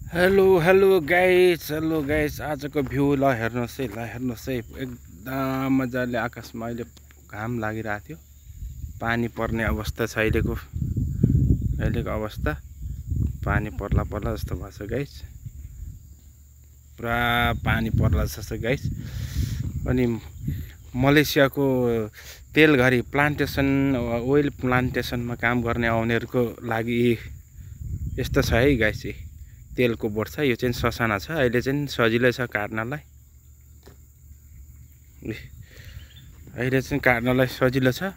Hello guys आजको view ल हेर्नुहोस् है एकदम मजाले आकाशमा अहिले घाम लागिरहेको थियो। पानी पर्ने अवस्था छ अहिलेको अवस्था। पानी पर्ला जस्तो भएको छ गाइस, पुरा पानी पर्ला जस्तो गाइस। अनि मलेसियाको तेलघरी प्लान्टेसन ओइल प्लान्टेसनमा काम गर्ने आउनेहरूको लागि यस्तो छ है गाइस। तेलको बोट छ, यो चाहिँ ससाना छ। अहिले चाहिँ सजिलै छ काट्नलाई, अहिले चाहिँ काट्नलाई सजिलो छ।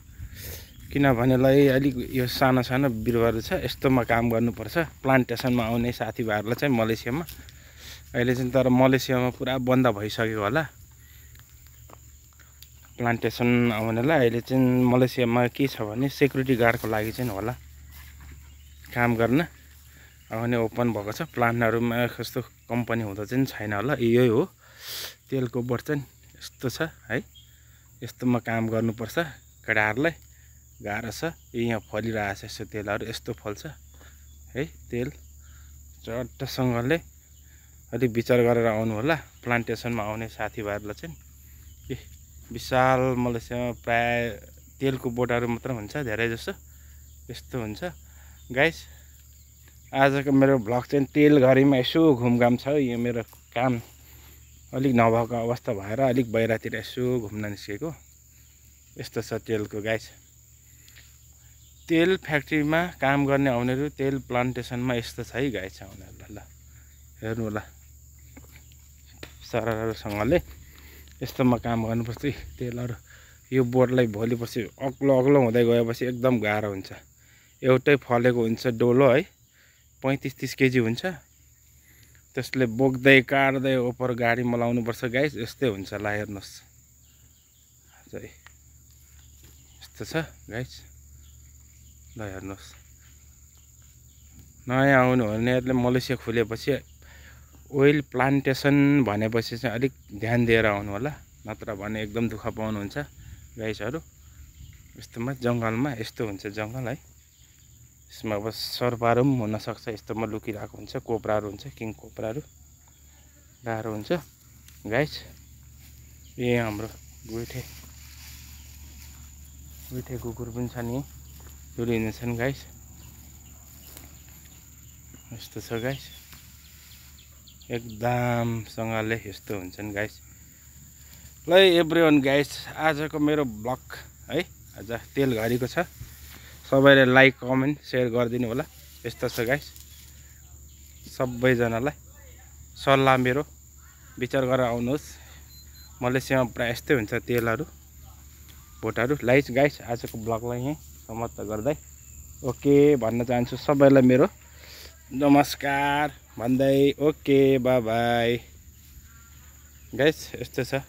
किनभनेलाई अलिक यो सानो सानो बिरुवाहरू छ, यस्तोमा काम गर्नुपर्छ। प्लान्टेसनमा आउने साथीभाइहरूलाई चाहिँ मलेसियामा अहिले चाहिँ, तर मलेसियामा पुरा बन्द भइसक्यो होला प्लान्टेसन आउनेलाई। अहिले चाहिँ मलेसियामा के छ भने सेक्युरिटी गार्डको लागि चाहिँ होला काम गर्न आउने ओपन भएको छ। प्लान्टहरूमा कस्तो कम्पनी हुँदा चाहिँ छैन होला। यही हो तेलको बोट चाहिँ यस्तो छ है। यस्तोमा काम गर्नुपर्छ केटाहरूलाई, गाह्रो छ। यहाँ फलिरहेको छ यस्तो तेलहरू, यस्तो फल्छ है तेल। चट्टसँगले अलिक विचार गरेर आउनु होला प्लान्टेसनमा आउने साथीभाइहरूलाई चाहिँ। विशाल मलेसियामा प्राय तेलको बोटहरू मात्र हुन्छ, धेरै जसो यस्तो हुन्छ गाइस। आजको मेरो भ्लग चाहिँ तेलघरीमा यसो घुमघाम छ। यो मेरो काम अलिक नभएको अवस्था भएर अलिक बाहिरतिर यसो घुम्न निस्केको। यस्तो छ तेलको गाइस। तेल फ्याक्ट्रीमा काम गर्ने आउनेहरू, तेल प्लान्टेसनमा यस्तो छ है गाइस आउनेहरूलाई। ल हेर्नु होला, सररसँगले यस्तोमा काम गर्नुपर्छ तेलहरू। यो बोटलाई भोलि पछि अग्लो हुँदै गएपछि एकदम गाह्रो हुन्छ। एउटै फलेको हुन्छ डोलो है, 35-30 केजी हुन्छ। त्यसले बोक्दै काट्दै ओपर गाडीमा लाउनुपर्छ गाइस। यस्तै हुन्छ। ल हेर्नुहोस्, यस्तो छ गाइस। ल हेर्नुहोस्, नयाँ आउनु हुनेहरूले मलेसिया खुलेपछि ओइल प्लान्टेसन भनेपछि चाहिँ अलिक ध्यान दिएर आउनु होला, नत्र भने एकदम दुःख पाउनुहुन्छ गाइसहरू। यस्तोमा जङ्गलमा यस्तो हुन्छ जङ्गल है। यसमा अब सर्पहरू पनि हुनसक्छ, यस्तोमा लुकिरहेको हुन्छ। कोब्राहरू हुन्छ, किङ कोब्राहरू, गाह्रो हुन्छ गाइस। यही हाम्रो गुइठे कुकुर पनि छ नि, डुलिन्छन् गाइस। यस्तो छ गाइस, एकदमसँगले यस्तो हुन्छन् गाइस। ल एभ्रिवान गाइस, आजको मेरो ब्लग है आज तेलघरीको छ। सबैले लाइक कमेन्ट सेयर गरिदिनु होला। यस्तो छ गाइस, सबैजनालाई सल्लाह मेरो, विचार गरेर आउनुहोस्। मलेसियामा प्रायः यस्तै हुन्छ तेलहरू बोटहरू। लाइक गाइस, आजको ब्लगलाई यहीँ समाप्त गर्दै ओके भन्न चाहन्छु। सबैलाई मेरो नमस्कार भन्दै ओके बाई बाई गाइस। यस्तो छ।